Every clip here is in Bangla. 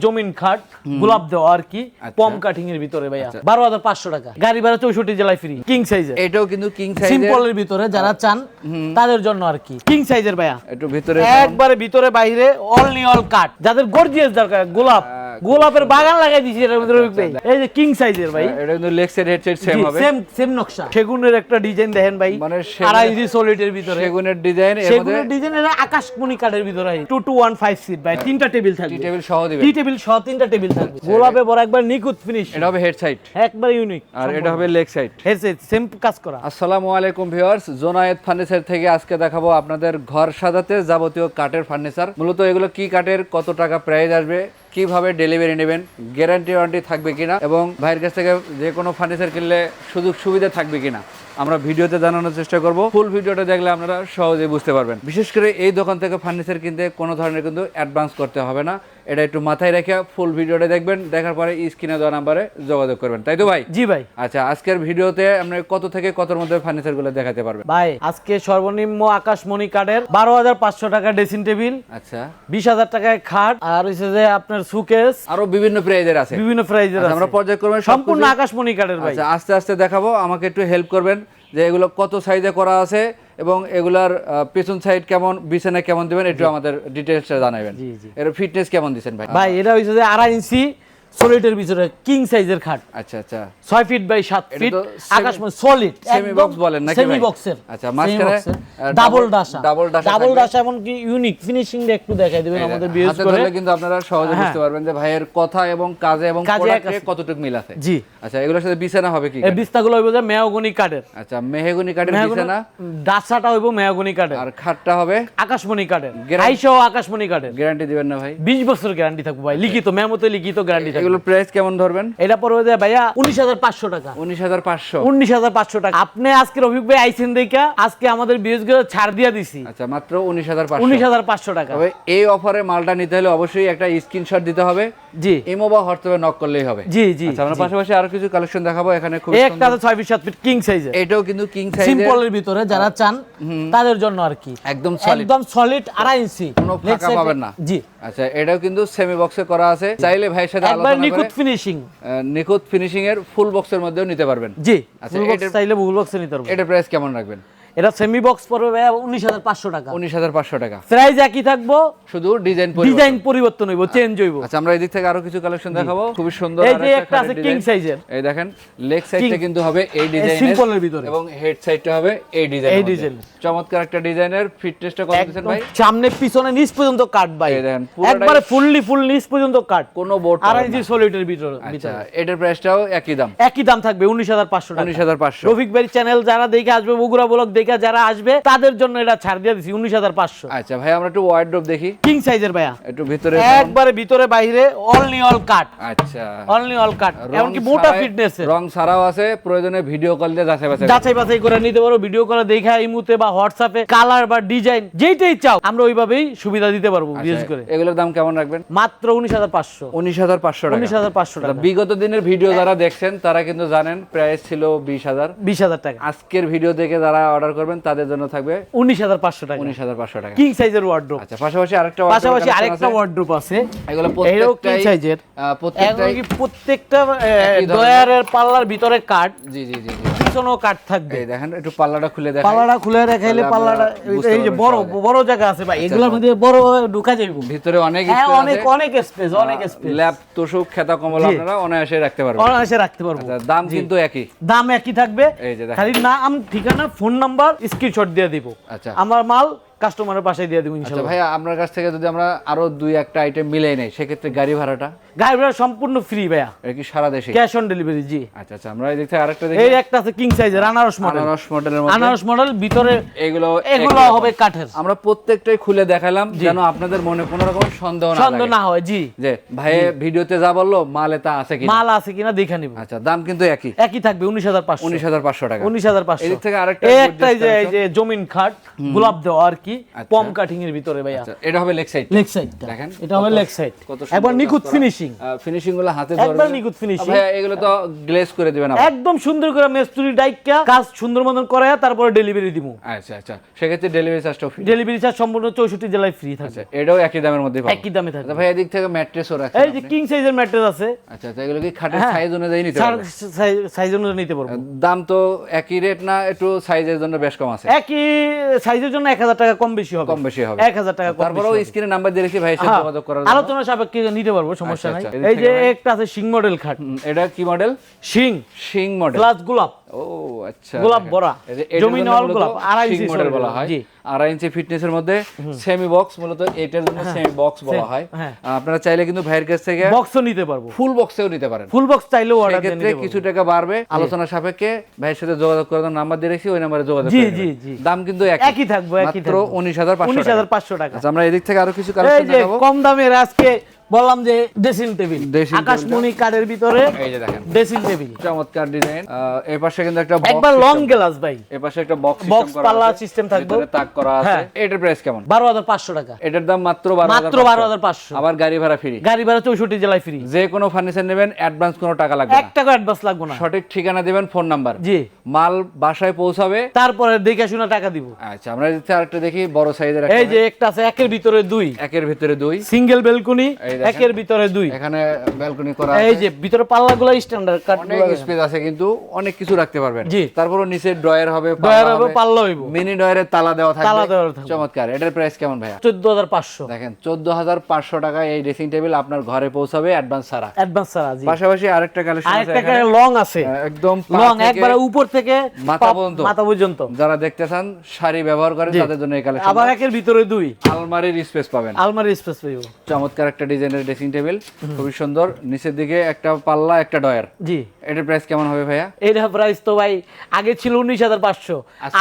জমিন খাট গোলাপ দেওয়া আর কি পম কাটিং এর ভিতরে ভাইয়া 12,500 টাকা গাড়ি ভাড়া 64 জেলায় ফ্রি কিং সাইজের এটাও কিন্তু কিং সাইজের সিম্পলের ভিতরে যারা চান তাদের জন্য আর কি কিং সাইজের ভাইয়া একটু ভিতরে একবারে ভিতরে বাইরে অনলি অল কাট যাদের গর্জিয়াস দরকার গোলাপের বাগান লাগাই দিয়েছি এর ভিতরে এই যে কিং সাইজের ভাই এটা কিন্তু leg side head side same হবে সেম নকশা সেগুনের একটা ডিজাইন দেখেন ভাই মানে 2.5 ইঞ্চি সলিডের ভিতরে সেগুনের ডিজাইন এর মধ্যে সেগুনের ডিজাইন এর আকাশমণি কাঠের ভিতরে 2215 সিট ভাই তিনটা টেবিল থাকবে টেবিল সহ দিবেন টেবিল সহ তিনটা টেবিল থাকবে গোলাপে বড় একবার নিখুঁত ফিনিশ এটা হবে হেড সাইড একবার ইউনিক আর এটা হবে leg side head side same কাজ করা আসসালামু আলাইকুম ভিউয়ার্স জোনায়েত ফার্নিচার থেকে আজকে দেখাবো আপনাদের ঘর সাজাতে যাবতীয় কাঠের ফার্নিচার মূলত এগুলো কি কাঠের কত টাকা প্রাইস আসবে কিভাবে ডেলিভারি নেবেন গ্যারান্টি ওয়ারেন্টি থাকবে কিনা এবং ভাইয়ের কাছ থেকে যে কোনো ফার্নিচার কিনলে সুযোগ সুবিধা থাকবে কিনা আমরা ভিডিওতে জানানোর চেষ্টা করব ফুল ভিডিওটা দেখলে আপনারা সহজেই বুঝতে পারবেন বিশেষ করে এই দোকান থেকে ফার্নিচার কিনতে কোনো ধরনের কিন্তু অ্যাডভান্স করতে হবে না এটা একটু মাথায় রেখে ফুল ভিডিওটা দেখবেন দেখার পরে স্ক্রিনে দেওয়া নাম্বারে যোগাযোগ করবেন তাই তো ভাই জি ভাই আচ্ছা আজকের ভিডিওতে আমরা কত থেকে কতর মধ্যে ফার্নিচার গুলো দেখাতে পারবেন ভাই আজকে সর্বনিম্ন আকাশমণি কাঠের 12,500 টাকা ড্রেসিং টেবিল আচ্ছা 20,000 টাকায় খাট আর হচ্ছে যে আপনার সুকেস আরো বিভিন্ন প্রাইজের আছে বিভিন্ন প্রাইজের আছে আমরা পর্যায়ক্রমে সম্পূর্ণ আকাশমণি কাঠের ভাই আচ্ছা আস্তে আস্তে দেখাবো আমাকে একটু হেল্প করবেন যে এগুলো কত সাইজে করা আছে এবং এগুলার পেছন সাইড কেমন বিছানা কেমন দিবেন একটু আমাদের ডিটেইলসটা জানাবেন এর ফিটনেস কেমন দিবেন ভাই ভাই এটা হইছে যে 2.5 ইঞ্চি সলিডের ভিতরে কিং সাইজের খাট আচ্ছা আচ্ছা 6 ফিট বাই 7 ফিট আকাশমণি সলিড সেমি বক্স বলেন নাকি ভাই সেমি বক্সের আচ্ছা মাঝখানে ডাবল ডাসা ডাবল ডাসা এমন কি ইউনিক ফিনিশিং দিয়ে একটু দেখাই দিবেন আমাদের ভিউয়ার্স করে তাহলে কিন্তু আপনারা সহজে বুঝতে পারবেন যে ভাইয়ের কথা এবং কাজে এবং প্রোডাক্টে কতটুকু মিল আছে জি আচ্ছা এগুলোর সাথে বিছানা হবে কি এই বিছনাগুলো হইবো যে মেহগনি কাঠের আচ্ছা মেহগনি কাঠের বিছানা ডাসাটা হইবো মেহগনি কাঠের আর খাটটা হবে আকাশমণি কাঠের আইসো আকাশমণি কাঠের গ্যারান্টি দিবেন না ভাই 20 বছর গ্যারান্টি থাকবে ভাই লিখিত মেমোতে লিখিত গ্যারান্টি থাকবে এগুলোর প্রাইস কেমন ধরবেন এটা পড়বে যে ভাইয়া 19,500 টাকা 19,500 19,500 টাকা আপনি আজকে রফিক ভাই আইছেন দেখা আজকে আমাদের বিএস গুলো ছাড় দিয়া দিছি আচ্ছা মাত্র 19,500 19,500 টাকা তবে এই অফারে মালটা নিতে হলে অবশ্যই একটা স্ক্রিনশট দিতে হবে জি ইমো বা হোয়াটসঅ্যাপে নক করলেই হবে জি জি আচ্ছা আমরা পাশাপাশি আরো কিছু কালেকশন দেখাবো এখানে খুব একটা আছে 6 ফিট 7 ফিট কিং সাইজের এটাও কিন্তু কিং সাইজের সিম্পলের ভিতরে যারা চান তাদের জন্য আর কি একদম সলিড একদম সলিড 2.5 ইঞ্চি কোনো ফাঁকা পাবেন না জি আচ্ছা এটাও কিন্তু সেমি বক্সে করা আছে চাইলে ভাইয়ের সাথে একবার আলোচনা নিখুঁত করে ফিনিশিং নিখুঁত ফিনিশিং এর ফুল বক্সের মধ্যেও নিতে পারবেন জি আচ্ছা ফুল বক্স চাইলে ফুল বক্সে নিতে পারবেন এটা প্রাইস কেমন রাখবেন এটা সেমি বক্স পড়বে ভাইয়া 19,500 টাকা 19,500 টাকা প্রাইস একই থাকবো শুধু ডিজাইন পরিবর্তন হইব চেঞ্জ হইব আচ্ছা আমরা এই দিক থেকে আরো কিছু কালেকশন দেখাবো খুব সুন্দর এই যে একটা আছে কিং সাইজের এই দেখেন লেগ সাইডটা কিন্তু হবে এই ডিজাইনের সিম্পলের ভিতরে এবং হেড সাইডটা হবে এই ডিজাইন চমৎকার একটা ডিজাইনের ফিটনেসটা কত দিবেন ভাই সামনে পিছনে নিচ পর্যন্ত কাট ভাই এই দেখেন একবারে ফুল নিচ পর্যন্ত কাট কোনো বোর্ড আর এই যে সলিডের ভিতরে আচ্ছা এটার প্রাইসটাও একই দাম থাকবে 19,500 টাকা 19,500 রফিক ভাই চ্যানেল যারা দেখে আসবে বগুড়া ব্লগ দেখে যারা আসবে তাদের জন্য এটা ছাড় দিয়ে দিছি 19,500 আচ্ছা ভাই আমরা একটু ওয়ার্ডরোব দেখি কিং সাইজের ভাইয়া একটু ভিতরে একবারে ভিতরে বাইরে অনলি অল কাট আচ্ছা অনলি অল কাট এমনকি মোটা ফিটনেস রং ছাড়াও আছে প্রয়োজনে ভিডিও কল দিয়ে যাচাই বাছাই করে নিতে পারো ভিডিও করে দেখা ইমুতে বা হোয়াটসঅ্যাপে কালার বা ডিজাইন যেটাই চাও আমরা ওইভাবেই সুবিধা দিতে পারবো বিশেষ করে এগুলোর দাম কেমন রাখবেন মাত্র 19,500 19,500 টাকা 19,500 টাকা বিগত দিনের ভিডিও যারা দেখছেন তারা কিন্তু জানেন প্রাইস ছিল 20,000 টাকা আজকের ভিডিও দেখে যারা অর্ডার করবেন তাদের জন্য থাকবে 19,500 টাকা 19,500 টাকা কিং সাইজের ওয়ার্ডরোব আচ্ছা পাশাপাশি আরেকটা ওয়ার্ডরোব আছে এগুলো কিং সাইজের প্রত্যেকটা একই ধরনের। ডয়ারের পাল্লার ভিতরে কাট জি জি জি পিছনেও কাট থাকবে এই দেখেন একটু পাল্লাটা খুলে দেখেন পাল্লাটা খুলে রাখাইলে পাল্লাটা এই যে বড় জায়গা আছে ভাই এগুলোর মধ্যে বড় ঢুকা যাইব ভিতরে অনেক হ্যাঁ স্পেস অনেক স্পেস ল্যাব তোষক খেতা কম্বল আপনারা অনায়াসে রাখতে পারবেন অনায়াসে রাখতে পারবো আচ্ছা দাম কিন্তু একই দাম একই থাকবে এই যে দেখেন। খালি নাম ঠিকানা ফোন নাম্বার স্ক্রিনশট দিয়ে দিব আচ্ছা আমার মাল কাস্টমারের পাশে দিয়ে দিব আচ্ছা ইনশাআল্লাহ ভাইয়া আপনার কাছ থেকে যদি আমরা আরো দুই একটা আইটেম মিলাই নেই সেক্ষেত্রে গাড়ি ভাড়াটা গাড়ি ভাড়া সম্পূর্ণ ফ্রি ভাইয়া এটা কি সারা দেশে ক্যাশ অন ডেলিভারি জি আচ্ছা আচ্ছা আমরা এই দিক থেকে আরেকটা দেখি এই একটা আছে কিং সাইজের আনারস মডেল আনারস মডেলের মধ্যে আনারস মডেল ভিতরে এগুলো এগুলো হবে কাঠের আমরা প্রত্যেকটাই খুলে দেখালাম যেন আপনাদের মনে কোনো রকম সন্দেহ না হয় জি যে ভাই ভিডিওতে যা বললো মালে তা আছে কি মাল আছে কিনা দেখে নিব আচ্ছা দাম কিন্তু একই থাকবে 19,500 19,500 টাকা 19,500 এই দিক থেকে আরেকটা এই একটা এই যে জমিন খাট গোলাপ দেওয়া আর কি কি আচ্ছা। পম কাটিং এর ভিতরে ভাইয়া। আচ্ছা, এটা হবে লেগ সাইড। লেগ সাইড দেখেন এটা হবে লেগ সাইড, কত একবার নিখুঁত ফিনিশিং, ফিনিশিং গুলো হাতে একবার ধরবেন নিখুঁত ফিনিশিং। ভাইয়া এগুলো তো গ্লেজ করে দিবেন আপনি? একদম সুন্দর করে মেস্তুরি ডাইকা কাজ সুন্দর মতন করায়া তারপরে ডেলিভারি দিমু। আচ্ছা আচ্ছা, সেক্ষেত্রে ডেলিভারি চার্জটাও ফ্রি? ডেলিভারি চার্জ সম্পূর্ণ 64 জেলায় ফ্রি থাকবে। আচ্ছা, এটাও একই দামের মধ্যে পাবেন? একই দামে থাকবে। আচ্ছা ভাই, এদিক থেকে ম্যাট্রেসও রাখেন এই যে আপনি? কিং সাইজের ম্যাট্রেস আছে। আচ্ছা আচ্ছা, এগুলো কি খাটের সাইজ অনুযায়ী নিতে পারবেন? সাইজ অনুযায়ী নিতে পারবো। দাম তো একই রেট না, একটু সাইজের জন্য বেশ কম আছে? একই সাইজের জন্য 1000 টাকা কম বেশি হবে। কম বেশি হবে? 1000 টাকা কম। তারপরেও স্ক্রিনে নাম্বার দিয়ে রেখে ভাইয়ের সাথে হ্যাঁ, যোগাযোগ করার জন্য আলোচনা সাপেক্ষে নিতে পারবো, সমস্যা নাই। আচ্ছা, আচ্ছা, এই যে এদিক থেকে একটা আছে সিং মডেল খাট। এটা কি মডেল? সিং শিং মডেল প্লাস গোলাপ। ও আচ্ছা, গোলাপ দেখেন। ভরা এই যে এটার জমিন জন্য অল মূলত গোলাপ, 2.5 শিং ইঞ্চি মডেল বলা হয়। জি 2.5 ইঞ্চি ফিটনেসের মধ্যে সেমি বক্স, মূলত এটার জন্য সেমি বক্স বলা হয়। হ্যাঁ। আপনারা চাইলে কিন্তু ভাইয়ের কাছ থেকে বক্সও নিতে পারবো, ফুল বক্সেও নিতে পারেন। ফুল বক্স চাইলেও অর্ডার দিয়ে সেক্ষেত্রে নিতে কিছু পারবো। টাকা বাড়বে, আলোচনা সাপেক্ষে ভাইয়ের সাথে যোগাযোগ করার নাম্বার দিয়ে রেখেছি, ওই নাম্বারে যোগাযোগ জি, করে জি, নেবেন। জি। দাম কিন্তু একই থাকবে, একই মাত্র থাকবে। 19,500 টাকা। 19,500 টাকা। আচ্ছা, আমরা এদিক থেকে আরো কিছু এই কালেকশন যে দেখাবো। কম দামের আজকে বললাম যে ড্রেসিং টেবিল, ড্রেসিং আকাশমণি কাঠের ভিতরে এই যে দেখেন ড্রেসিং টেবিল, চমৎকার ডিজাইন। এই পাশে কিন্তু একটা একবার লং গ্লাস ভাই, এই পাশে একটা বক্স বক্স পাল্লা সিস্টেম থাকবে, ভিতরে তাক করা আছে। হ্যাঁ। এটার প্রাইস কেমন? 12,500 টাকা। এটার দাম মাত্র মাত্র 12,500। আবার গাড়ি ভাড়া ফ্রি? গাড়ি ভাড়া 64 জেলায় ফ্রি। যে কোনো ফার্নিচার নেবেন অ্যাডভান্স কোনো টাকা লাগবে 1 না, টাকা অ্যাডভান্স লাগবে না। সঠিক ঠিকানা দিবেন, ফোন নাম্বার, জি মাল বাসায় পৌঁছাবে। তারপরে দেখে শুনে টাকা দিব। আচ্ছা, আমরা যদি আরেকটা দেখি বড় সাইজের এই যে একটা আছে একের ভিতরে 2, একের ভিতরে 2 সিঙ্গেল বেলকনি, এই দেখেন। একের ভিতরে 2। এখানে ব্যালকনি করা এই আছে, যে ভিতরে পাল্লাগুলো স্ট্যান্ডার্ড কাট, অনেক স্পেস আছে, কিন্তু অনেক কিছু রাখতে পারবেন। জি। তারপরও নিচে ড্রয়ার হবে, ডয়ার হবে, পাল্লা হইব, মিনি ড্রয়ারে তালা দেওয়া থাকবে। তালা দেওয়া থাকবে। চমৎকার। এটার প্রাইস কেমন ভাইয়া? 14,500 দেখেন 14,500 টাকায় এই ড্রেসিং টেবিল আপনার ঘরে পৌঁছাবে অ্যাডভান্স ছাড়া। অ্যাডভান্স ছাড়া। জি পাশাপাশি আরেকটা কালেকশন আছে আরেকটা এখানে, লং আছে, একদম পা লং থেকে একবারে উপর থেকে মাথা পর্যন্ত। যারা দেখতে চান শাড়ি ব্যবহার করেন তাদের জন্য এই কালেকশন। আবার একের ভিতরে 2 আলমারির স্পেস পাবেন, আলমারি স্পেস পাইবো। চমৎকার একটা ডিজাইনের ড্রেসিং টেবিল, খুবই সুন্দর। নিচের দিকে একটা পাল্লা, একটা ডয়ার। জি এটার প্রাইস কেমন হবে ভাইয়া? এইটা প্রাইস তো ভাই আগে ছিল 19,500,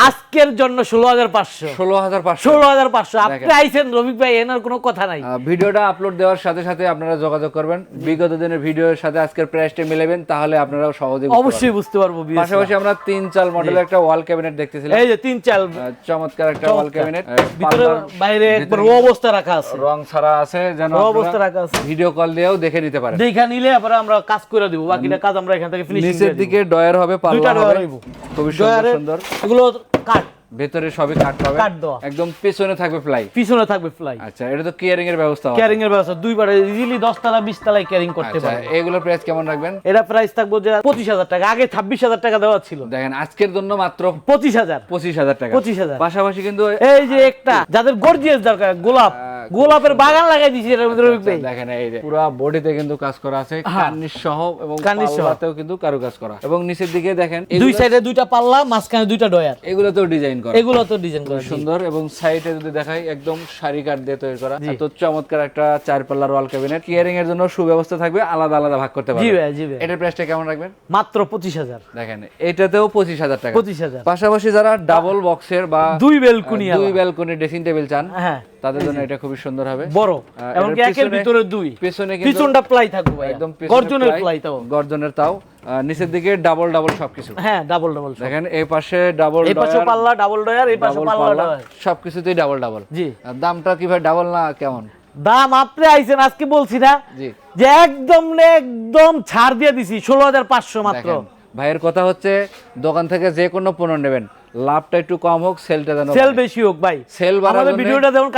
আজকের জন্য 16,500। 16,500। 16,500 আপনি আইছেন রবিক ভাই, এনার কোনো কথা নাই। ভিডিওটা আপলোড দেওয়ার সাথে সাথে আপনারা যোগাযোগ করবেন, বিগত দিনের ভিডিওর সাথে আজকের প্রাইসটা মিলাবেন, তাহলে আপনারা সহজে অবশ্যই বুঝতে পারবো। পাশাপাশি আমরা 3 চাল মডেলের একটা ওয়াল ক্যাবিনেট দেখতেছিলাম। এই যে 3 চাল চমৎকার একটা ওয়াল ক্যাবিনেট, ভিতরে বাইরে একবার রো অবস্থা রাখা আছে, রং ছাড়া আছে, যেন রো অবস্থা রাখা আছে। ভিডিও কল দিয়েও দেখে নিতে পারেন। দেখা নিলে আবার আমরা কাজ করে দিব, বাকিটা কাজ আমরা এখান থেকে ফিনিশিং নিচের দিকে ডয়ার হবে, পাল্লা দুইটা হবে, ডয়ার হইব। খুবই সুন্দর সুন্দর। এগুলো কাট, ভেতরে সবই কাট পাবে, কাট দেওয়া। একদম পেছনে থাকবে প্লাই। পিছনে থাকবে ফ্লাই। আচ্ছা, এটা তো কেয়ারিং এর ব্যবস্থা আছে। ক্যারিং এর ব্যবস্থা দুইবারে ইজিলি 10 তলা 20 তলায় ক্যারিং করতে আচ্ছা, পারবে। এগুলোর প্রাইস কেমন রাখবেন? এটা প্রাইস থাকবে যে 25,000 টাকা, আগে 26,000 টাকা দেওয়া ছিল, দেখেন আজকের জন্য মাত্র 25,000। 25,000 টাকা। 25,000। পাশাপাশি কিন্তু এই যে একটা যাদের গর্জিয়াস দরকার, গোলাপ, গোলাপের বাগান লাগাই দিয়েছি এর ভিতরে রবিক ভাই। দেখেন এই যে পুরো বডিতে কিন্তু কাজ করা আছে, কার্নিশ সহ, এবং কার্নিশ সহ। পাল্লাতেও কিন্তু কারুকাজ করা, এবং নিচের দিকে দেখেন দুই সাইডে দুইটা পাল্লা, মাঝখানে দুইটা ডয়ার, এগুলোতেও ডিজাইন করা, এগুলো তো ডিজাইন করা সুন্দর। এবং সাইডে যদি দেখাই একদম সারি কাঠ দিয়ে তৈরি করা, এত চমৎকার একটা 4 পাল্লার ওয়াল ক্যাবিনেট। কেয়ারিং এর জন্য সুব্যবস্থা থাকবে, আলাদা আলাদা ভাগ করতে জি পারবেন। ভাই, জি ভাই। এটার প্রাইসটা কেমন রাখবেন? মাত্র 25,000। দেখেন এটাতেও 25,000 টাকা। 25,000। পাশাপাশি যারা ডাবল বক্সের বা দুই বেলকুনি, দুই ব্যালকনি ড্রেসিং টেবিল চান, হ্যাঁ তাদের জন্য এটা খুবই সুন্দর হবে, বড়, এবং এটার একের পিছনে- ভিতরে 2, পেছনে কিন্তু পিছনটা প্লাই থাকবে ভাই, একদম গর্জনের প্লাই তাও। গর্জনের তাও, নিচের দিকে ডাবল ডাবল সবকিছু। হ্যাঁ ডাবল ডাবল। দেখেন এই পাশে ডাবল, এই পাশে পাল্লা ডাবল ডয়ার, এই পাশে পাল্লা ডয়ার, সবকিছুতেই ডাবল ডাবল। জি। আর দামটা কি ভাই ডাবল না কেমন? দাম আপনি আইছেন আজকে বলছি না জি, যে একদম ছাড় দিয়ে দিছি 16,500 মাত্র। দেখেন ভাইয়ের কথা হচ্ছে দোকান থেকে যে কোনো পণ্য নেবেন, লাভটা একটু কম হোক, সেলটা যেন সেল বেশি হোক ভাই। সেল বাড়ানোর আমাদের জন্য ভিডিওটা যেমন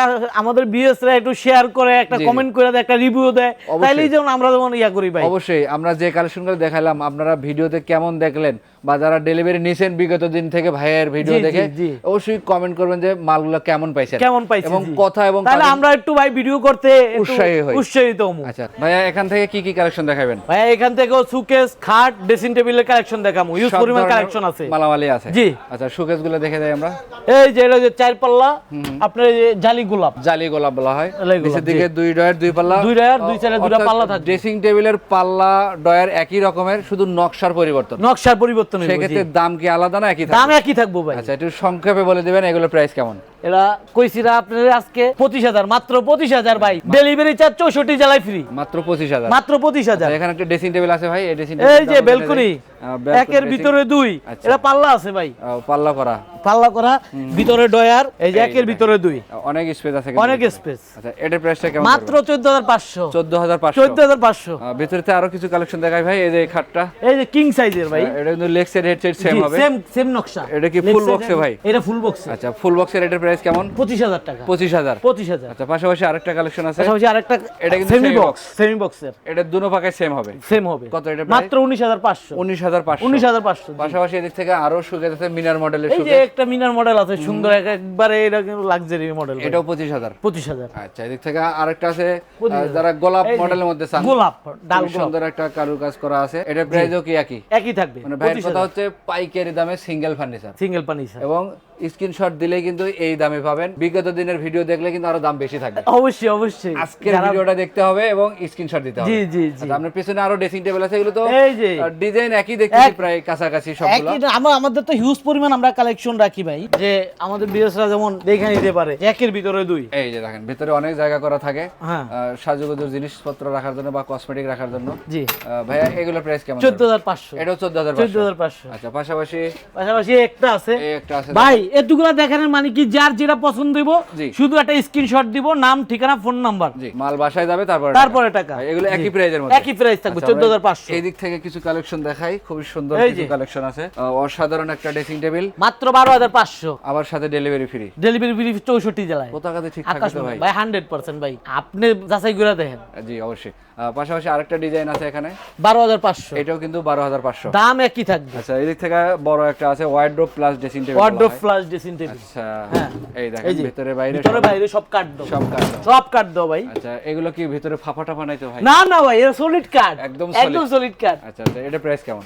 আমাদের বিএসরা একটু শেয়ার করে, একটা জি, জি। কমেন্ট করে দেয়, একটা রিভিউ দেয়, অবশ্যই। তাইলেই যেমন আমরা যেমন ইয়া করি ভাই। অবশ্যই আমরা যে কালেকশনগুলো দেখালাম আপনারা ভিডিওতে কেমন দেখলেন, বা যারা ডেলিভারি নিছেন বিগত দিন থেকে ভাইয়ের ভিডিও জি, জি, দেখে, জি। অবশ্যই কমেন্ট করবেন যে মালগুলো কেমন পাইছেন, কেমন পাইছি, এবং জি। কথা এবং তাহলে কাজের- আমরা একটু ভাই ভিডিও করতে একটু উৎসাহী হই। উৎসাহিত হবো। আচ্ছা ভাইয়া, এখান থেকে কি কি কালেকশন দেখাবেন? ভাই এখান থেকেও সুকেস, খাট, ড্রেসিং টেবিলের কালেকশন দেখামু, ইউজ সব পরিমাণ ধরনের কালেকশন আছে। মালামালি আছে। জি। আচ্ছা, শোকেস গুলো দেখে দেই আমরা। এই যে এটা যে 4 পাল্লা, আপনার এই যে জালি গোলাপ, জালি গোলাপ বলা হয়। জালি গোলাপ, নিচের দিকে জি। 2 ডয়ার 2 পাল্লা, 2 ডয়ার, 2 সাইডে 2টা পাল্লা থাকবে। ড্রেসিং টেবিলের পাল্লা ডয়ার একই রকমের, শুধু নকশার পরিবর্তন। নকশার পরিবর্তন হইব, জি। সেক্ষেত্রে দাম কি আলাদা না একই থাকবে? দাম একই থাকবো ভাই। আচ্ছা, একটু সংক্ষেপে বলে দিবেন এগুলোর প্রাইস কেমন? এরা কইছিরা আপনাদের আজকে 25,000, মাত্র 25,000 ভাই। ডেলিভারি চার্জ 64 জেলায় ফ্রি, মাত্র 25,000। মাত্র 25,000। এখানে একটা ড্রেসিং টেবিল আছে ভাই, এই ড্রেসিং এই যে বেলকনি, একের ভিতরে দুই, আচ্ছা। এটা পাল্লা আছে ভাই, পাল্লা করা, পাল্লা করা, ভিতরে ডয়ার, এই যে একের ভিতরে দুই, অনেক স্পেস আছে, অনেক স্পেস। আচ্ছা এটার প্রাইসটা কেমন? মাত্র 14,500, 14,500। 14,500। ভিতরে আরো কিছু কালেকশন দেখাই ভাই। এই যে খাটটা, এই যে কিং সাইজের ভাই, এটা কিন্তু leg side head side same হবে, সেম নকশা। এটা কি ফুল বক্সে ভাই? এটা ফুল বক্সে। আচ্ছা ফুল বক্সের এটার প্রাইস কেমন? 25,000 টাকা। 25,000। 25,000। আচ্ছা পাশাপাশি আরেকটা কালেকশন আছে, পাশাপাশি আরেকটা, এটা কিন্তু semi semi box। Box, semi বক্সের। এটা দুনো পাকায় সেম হবে, সেম হবে। কত এটা? মাত্র 19,500। 19,500। 19,500। পাশাপাশি এদিক থেকে আরো সুকেস আছে, মিনার মডেলের এই যে সুকেস, একটা মিনার মডেল আছে সুন্দর, একবারে এটা কিন্তু লাক্সারি মডেল। এটাও 25,000। 25,000। আচ্ছা এদিক থেকে আরেকটা আছে, যারা গোলাপ এই যে মডেলের মধ্যে চান, গোলাপ, ডাল খুব গোলাপ। সুন্দর একটা কারুকাজ করা আছে। এটার প্রাইসও কি একই? একই থাকবে। মানে ভাইয়ের কথা হচ্ছে পাইকারি দামে সিঙ্গেল ফার্নিচার, সিঙ্গেল পানি স্যার। এবং স্ক্রিনশট দিলে কিন্তু এই দামে পাবেন। বিগত দিনের ভিডিও দেখলে কিন্তু আরো দাম বেশি থাকবে। অবশ্যই অবশ্যই আজকের ভিডিওটা দেখতে হবে এবং স্ক্রিনশট দিতে হবে। জি জি জি। আচ্ছা, আপনার পিছনে আরো ড্রেসিং টেবিল আছে, এগুলো তো এই যে ডিজাইন একই দেখতেছি, প্রায় কাছাকাছি সবগুলো। একই, আমাদের তো হিউজ পরিমাণ আমরা কালেকশন রাখি ভাই, যে আমাদের বিদেশরা যেমন দেখে নিতে পারে, একের ভিতরে দুই। এই যে দেখেন ভিতরে অনেক জায়গা করা থাকে, হ্যাঁ, সাজুগুজুর জিনিসপত্র রাখার জন্য বা কসমেটিক রাখার জন্য। জি ভাইয়া এগুলোর প্রাইস কেমন? 14,500। এটাও 14,500। 14,500। আচ্ছা পাশাপাশি পাশাপাশি একটা আছে, এই একটা আছে ভাই এটুকুলা দেখানোর মানে কি, যার যেটা পছন্দ হইব জি। শুধু একটা স্ক্রিনশট দিব, নাম, ঠিকানা, ফোন নাম্বার, জি, মাল বাসায় যাবে তারপরে টাকা। ভাই, এগুলো একই জি। প্রাইজের মধ্যে, একই প্রাইস থাকবে, আচ্ছা, আমরা 14,500। এই দিক থেকে কিছু কালেকশন দেখাই, খুবই সুন্দর এই কিছু যে। কালেকশন আছে। অসাধারণ একটা ড্রেসিং টেবিল, মাত্র 12,500। আবার সাথে ডেলিভারি ফ্রি। ডেলিভারি ফ্রি 64 জেলায়। পতাকাতে ঠিক আকাশ থাকবে তো ভাই? ভাই 100% ভাই, আপনি যাচাই করে দেখেন। জি অবশ্যই। পাশাপাশি আরেকটা ডিজাইন আছে এখানে, 12,500। এটাও কিন্তু 12,500। দাম একই থাকবে। আচ্ছা এই দিক থেকে বড় একটা আছে, wardrobe plus dressing table. Wardrobe plus dressing table. আচ্ছা হ্যাঁ। এই এই দেখেন যে, ভিতরে বাইরে ভিতরে বাইরে সব কাট দাও, সব কাট দাও। সব কাট দাও ভাই। আচ্ছা এগুলো কি ভিতরে ফাঁপা টাফা নাই তো ভাই? না না ভাই, এটা সলিড কাট, একদম একদম সলিড কাট। আচ্ছা আচ্ছা, এটা প্রাইস কেমন?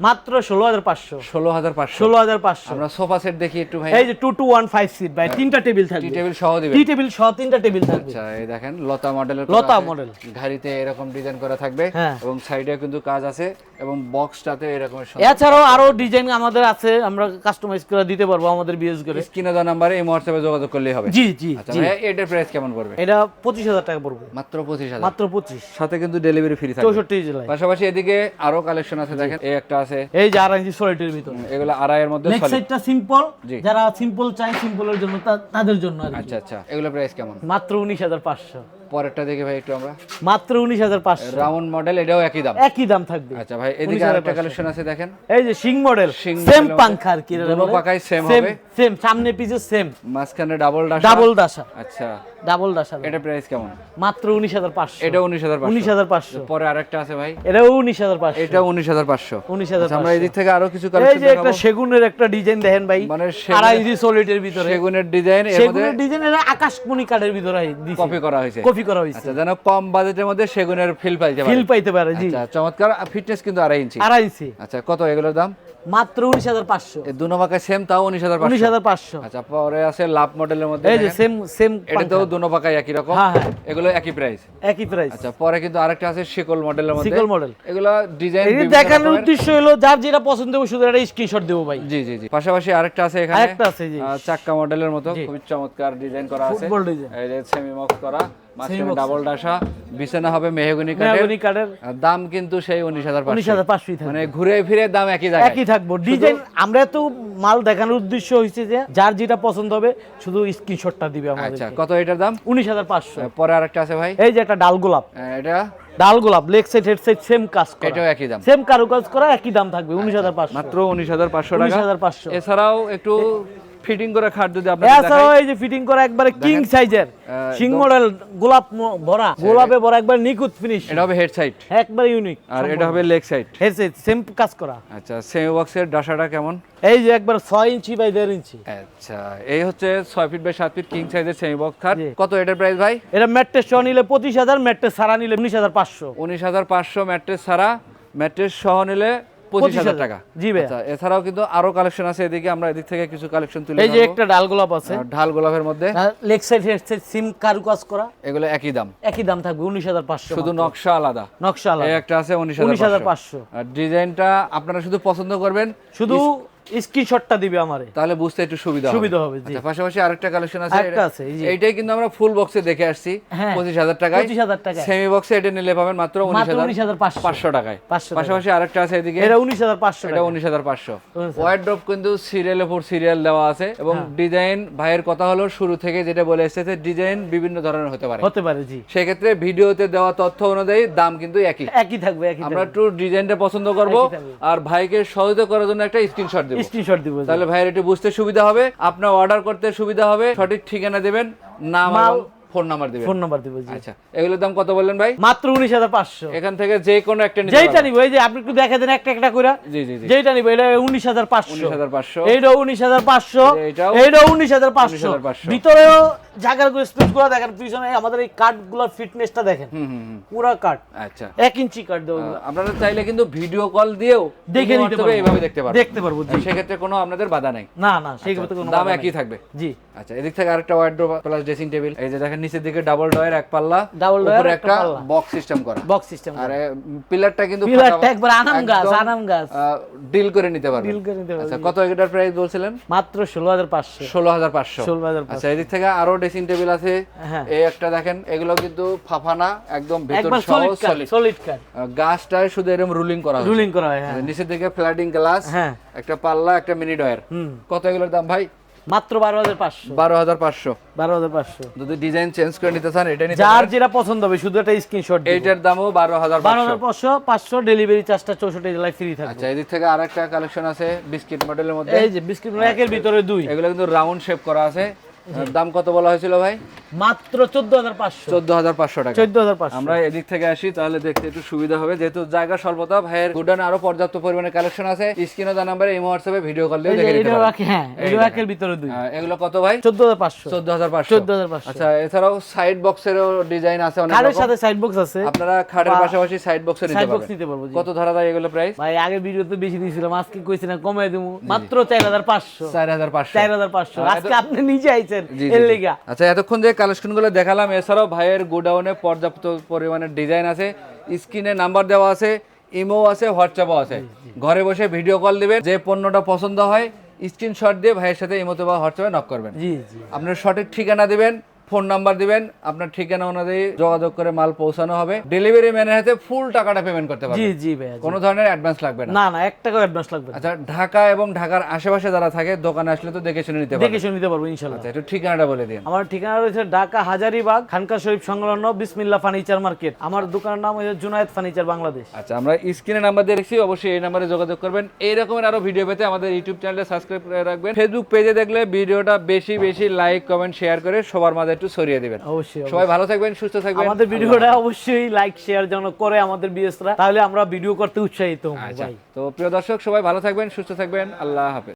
মাত্র 16,500। 16,500। 16,500। আমরা সোফা সেট দেখি একটু ভাই। এই যে 2 to 1 5 সিট ভাই, তিনটা টেবিল টি থাকবে, টেবিল সহ দিবেন? টি টেবিল সহ তিনটা টেবিল থাকবে। আচ্ছা এই দেখেন লতা মডেলের, লতা মডেল। ঘাড়িতে এরকম ডিজাইন করা থাকবে, হ্যাঁ। এবং সাইডে কিন্তু কাজ আছে, এবং বক্সটাতে এরকম এছাড়াও আরো ডিজাইন আমাদের আছে, আমরা কাস্টমাইজ করে দিতে পারবো আমাদের বিএস করে। স্ক্রিনে দেওয়া নাম্বারে এই হোয়াটসঅ্যাপে যোগাযোগ করলেই হবে। জি জি আচ্ছা জি। ভাই এটার প্রাইস কেমন পড়বে? এটা 25,000 টাকা পড়বে, মাত্র 25,000। মাত্র 25, সাথে কিন্তু ডেলিভারি ফ্রি থাকবে 64 জেলায়। পাশাপাশি এদিকে আরো কালেকশন আছে, দেখেন এই একটা আছে, এই যে 2.5 ইঞ্চি সলিডের ভিতর। এগুলো আড়াইয়ের মধ্যে লেগ সলিড। সাইডটা সিম্পল, জি। যারা সিম্পল চায় সিম্পলের জন্য তাদের জন্য আর কি। আচ্ছা আচ্ছা, এগুলো প্রাইস কেমন? মাত্র 19,500। পরেরটা দেখি ভাই একটু আমরা, মাত্র 19,500। রাউন্ড মডেল, এটাও একই দাম। একই দাম থাকবে। আচ্ছা ভাই এদিকে আরেকটা কালেকশন আছে দেখেন, এই যে সিং মডেল, শিং সেম মডেলের পাংখা আর কি, দুনো পাকায় সেম হবে, সেম সামনে পিছে সেম, মাঝখানে ডাবল ডাশ। ডাবল ডাসা, আচ্ছা ডাবল ডাসা। এটা প্রাইস কেমন? মাত্র 19,500। এটা 19,500। 19,500। পরে আরেকটা আছে ভাই, এটাও 19,500। এটা 19,500। 19,500। আচ্ছা, আমরা এদিক থেকে আরো কিছু এই কালেকশন যে একটা দেখাবো। সেগুনের একটা ডিজাইন দেখেন ভাই, মানে 2.5 ইঞ্চি সলিডের ভিতরে সেগুনের ডিজাইন, এর মধ্যে সেগুনের ডিজাইন, এটা আকাশমণি কাঠের ভিতরে দিছি, কপি করা হয়েছে। কপি করা হয়েছে, আচ্ছা যেন কম বাজেটের মধ্যে সেগুনের ফিল পাইতে পারে। ফিল পাইতে পারে। জি, আচ্ছা চমৎকার, ফিটনেস কিন্তু 2.5 ইঞ্চি। 2.5 ইঞ্চি। আচ্ছা কত এগুলোর দাম? মাত্র 19,500। এই দুনো পাকায় সেম, তাও 19,500। 19,500। আচ্ছা পরে আছে লাভ মডেলের মধ্যে, এই যে দেখেন। সেম সেম, এটাতেও দুনো পাকায় একই রকম, হ্যাঁ হ্যাঁ, এগুলো একই প্রাইস। একই প্রাইস। আচ্ছা পরে কিন্তু আরেকটা আছে শিকল মডেলের মধ্যে, সিকল মডেল। এগুলো ডিজাইন এই দেখানোর উদ্দেশ্য হলো যার যেটা পছন্দ হবে শুধু একটা স্ক্রিনশট দেবো ভাই। জি জি জি। পাশাপাশি আরেকটা আছে এখানে, আরেকটা আছে জি, চাক্কা মডেলের মতো, খুবই চমৎকার ডিজাইন করা আছে, ফুটবল ডিজাইন, এই যে সেমি বক্স করা, মাঝখানে box। ডাবল ডাসা, বিছানা হবে মেহগনি কাঠের। মেহগনি কাঠের। আর দাম কিন্তু সেই 19,500। 19,500 থাকবে, মানে ঘুরে ফিরে দাম একই জায়গায়, একই থাকবো। ডিজাইন আমরা তো মাল দেখানোর উদ্দেশ্য হইছে যে যার যেটা পছন্দ হবে শুধু স্ক্রিনশটটা দিবে আমাদের। আচ্ছা কত এটার দাম? 19,500। পরে আরেকটা আছে ভাই, এই যে একটা ডাল গোলাপ, এটা ডাল গোলাপ leg side head side same কাজ করা, এটাও একই দাম, সেম কারুকাজ করা, একই দাম থাকবে 19,500। মাত্র 19,500 টাকা। 19,500। এছাড়াও একটু ফিটিং করে খাট যদি আপনাদের এছাড়াও দেখাই, এই যে ফিটিং করা একবারে কিং সাইজের সিং একদম। মডেল, গোলাপ ভরা, গোলাপে ভরা, একবার নিখুঁত ফিনিশ, এটা হবে হেড সাইড, একবার ইউনিক। আর এটা হবে leg side. Head side same কাজ করা। আচ্ছা সেমি বক্সের ডাসাটা কেমন? এই যে একবার 6 ইঞ্চি বাই 1.5 ইঞ্চি। আচ্ছা এই হচ্ছে 6 ফিট বাই 7 ফিট কিং সাইজের সেমি বক্স খাট। জি। কত এটার প্রাইস ভাই? এটা ম্যাট্রেস সহ নিলে 25,000, ম্যাট্রেস ছাড়া নিলে 19,500। 19,500 ম্যাট্রেস ছাড়া, ম্যাট্রেস সহ নিলে 25,000 টাকা। জি ভাই। আচ্ছা এছাড়াও কিন্তু আরো কালেকশন আছে এদিকে, আমরা এদিক থেকে কিছু কালেকশন তুলে এই যে ধরবো। একটা ডাল গোলাপ আছে, ঢাল গোলাপের মধ্যে, লেগ সাইড হেড সাইড সিম কারুকাজ করা, এগুলো একই দাম, একই দাম থাকবে 19,500। শুধু নকশা আলাদা। নকশা আলাদা এই একটা আছে 19,500। 19,500। আর ডিজাইনটা আপনারা শুধু পছন্দ করবেন, শুধু স্ক্রিনশটটা দিবে আমারে, তাহলে বুঝতে একটু সুবিধা হবে জি। আচ্ছা, পাশাপাশি আরেকটা কালেকশন আছে, আরেকটা আছে, এই যে। এইটাই কিন্তু আমরা ফুল বক্সে দেখে আসছি হ্যাঁ, 25,000 টাকায়। 25,000 টাকায়। সেমি বক্সে এটা নিলে পাবেন মাত্র 19,500 টাকায়। 500 পাশাপাশি আরেকটা আছে এদিকে, এটা 19,500 এটা টাকা। 19,500। ওয়ার্ড্রপ কিন্তু সিরিয়ালের উপর সিরিয়াল দেওয়া আছে এবং ডিজাইন ভাইয়ের কথা হলো শুরু থেকে যেটা বলে এসেছে ডিজাইন বিভিন্ন ধরনের হতে পারে জি। সেক্ষেত্রে ভিডিওতে দেওয়া তথ্য অনুযায়ী দাম কিন্তু একই থাকবে। আমরা একটু ডিজাইনটা পছন্দ করব একই থাকবে। আর ভাইকে সহযোগিতা করার জন্য একটা স্ক্রিনশট দেব, স্ক্রিনশট দিব জি। তাহলে ভাইয়ের একটু বুঝতে সুবিধা হবে, আপনার অর্ডার করতে সুবিধা হবে, সঠিক ঠিকানা দেবেন, নাম এবং ফোন নাম্বার দিবেন। ফোন নাম্বার দিব জি। আচ্ছা, এগুলোর দাম কত বললেন ভাই? মাত্র 19,500। এখান থেকে যে কোনো একটা নিতে যেইটা পারবেন। নিব, এই যে আপনি একটু দেখা দেন একটা একটা কইরা। জি জি জি, যেইটা নিব এটা 19,500। 19,500, এইটা 19,500, এইটাও এইটা 19,500। 19,500 ভিতরেও জায়গার স্পেস গুলো দেখেন, পিছনে আমাদের এই কাটগুলোর ফিটনেসটা দেখেন, পুরো কাট। আচ্ছা, 1 ইঞ্চি কাট দেওয়া। আপনারা চাইলে কিন্তু ভিডিও কল দিয়েও দেখে নিতে পারবেন, এইভাবে দেখতে পারবো জি। সেক্ষেত্রে কোনো আপনাদের বাধা নাই। না সেই ক্ষেত্রে কোনো দাম বাধা একই নাই। থাকবে জি। আচ্ছা, এদিক থেকে আরেকটা ওয়ার্ড্রোব প্লাস ড্রেসিং টেবিল, এই যে দেখেন নিচের দিকে ডাবল ডয়ের এক পাল্লা, ডাবল ডয়ার উপরে একটা একটা পাল্লা। বক্স সিস্টেম করা, বক্স সিস্টেম। আর পিলারটা কিন্তু পিলারটা একবার আনাম গাছ ডিল করে নিতে পারবেন। ডিল করে নিতে পারবেন। আচ্ছা, কত এটার প্রাইস বলছিলেন? মাত্র 16,500। 16,500। 16,500। আচ্ছা, এদিক থেকে আরো ড্রেসিং টেবিল আছে, হ্যাঁ। এই একটা দেখেন, এগুলো কিন্তু ফাফানা একদম ভেতর একবার সহ সলিড কাট। গাছটায় শুধু এরকম রুলিং করা হয়, রুলিং করা হয় হ্যাঁ। নিচের দিকে ফ্ল্যাটিং গ্লাস, হ্যাঁ। একটা পাল্লা, একটা মিনি ডয়ার। কত এগুলোর দাম ভাই? মাত্র 12,500। 12,500। 12,500। যদি ডিজাইন চেঞ্জ করে নিতে চান এটা নিতে যার পারেন। যেটা পছন্দ হবে শুধু একটা স্ক্রিনশট দিন। এইটার দামও 12,500। 500 ডেলিভারি চার্জটা 64 জেলায় ফ্রি থাকবে। আচ্ছা, এদিক থেকে আরেকটা কালেকশন আছে বিস্কিট মডেলের মধ্যে, এই যে বিস্কিট একের ভিতরে দুই, এগুলো কিন্তু রাউন্ড শেপ করা আছে। দাম কত বলা হয়েছিল ভাই? মাত্র 14,500। 14,500 টাকা। 14,500। আমরা এদিক থেকে আসি তাহলে দেখতে একটু সুবিধা হবে, যেহেতু জায়গা স্বল্পতা। ভাইয়ের গোডাউনে আরো পর্যাপ্ত পরিমাণে কালেকশন আছে, স্ক্রিনে দেওয়া নম্বরে এই হোয়াটসঅ্যাপে ভিডিও কল দিয়ে দেখে নিতে এটা পারেন। হ্যাঁ, এটা একের ভিতরে দুই। এগুলো কত ভাই? 14,500। 14,500। 14,500। আচ্ছা, এছাড়াও সাইড বক্সেরও ডিজাইন আছে অনেক খাটের রকম। সাথে সাইড বক্স আছে, আপনারা খাটের পাশাপাশি সাইড বক্সও সাইড নিতে বক্স নিতে পারবেন। পারবো জি। কত ধরা যায় এগুলো প্রাইস? ভাই আগের ভিডিওতে বেশি দিয়েছিলাম, আজকে কইছি না কমাই দেবো, মাত্র 4,500। 4,500। 4,500 আজকে আপনি নিজে আইছেন জি, এর জি। লিগা। আচ্ছা, এতক্ষণ যে কালেকশনগুলো দেখালাম, এছাড়াও ভাইয়ের গোডাউনে পর্যাপ্ত পরিমাণে ডিজাইন আছে, স্ক্রিনে নাম্বার দেওয়া আছে, ইমো আছে, হোয়াটসঅ্যাপও আছে। ঘরে বসে ভিডিও কল দিবেন, যে পণ্যটা পছন্দ হয় স্ক্রিনশট দিয়ে ভাইয়ের সাথে ইমোতে বা হোয়াটসঅ্যাপে নক করবেন। জি জি। আপনার সঠিক ঠিকানা দিবেন, ফোন নাম্বার দিবেন, আপনার ঠিকানা অনুযায়ী যোগাযোগ করে মাল পৌঁছানো হবে। ডেলিভারি ম্যানের হাতে ফুল টাকাটা পেমেন্ট করতে জি পারবেন, জি ভাই। কোনো ধরনের অ্যাডভান্স লাগবে না। না 1 টাকা অ্যাডভান্স লাগবে না। আচ্ছা, ঢাকা এবং ঢাকার আশেপাশে যারা থাকে দোকানে আসলে তো দেখে শুনে নিতে দেখে পারবেন। শুনে নিতে পারবো ইনশাআল্লাহ। আচ্ছা, একটু ঠিকানাটা বলে দিন। আমার ঠিকানা রয়েছে ঢাকা হাজারীবাগ খানকা শরীফ সংলগ্ন বিসমিল্লাহ ফার্নিচার মার্কেট। আমার দোকানের নাম হচ্ছে জুনায়েদ ফার্নিচার বাংলাদেশ। আচ্ছা, আমরা স্ক্রিনে নাম্বার দিয়ে রেখেছি, অবশ্যই এই নাম্বারে যোগাযোগ করবেন। এই রকমের আরো ভিডিও পেতে আমাদের ইউটিউব চ্যানেলে সাবস্ক্রাইব করে রাখবেন। ফেসবুক পেজে দেখলে ভিডিওটা বেশি বেশি লাইক কমেন্ট শেয়ার করে সবার মাঝে একটু ছড়িয়ে দিবেন। অবশ্যই সবাই ভালো থাকবেন, সুস্থ থাকবেন। আমাদের ভিডিওটা অবশ্যই লাইক শেয়ার যেন করে আমাদের বিএসরা, তাহলে আমরা ভিডিও করতে উৎসাহিত হব আচ্ছা, ভাই। তো প্রিয় দর্শক সবাই ভালো থাকবেন, সুস্থ থাকবেন। আল্লাহ হাফেজ।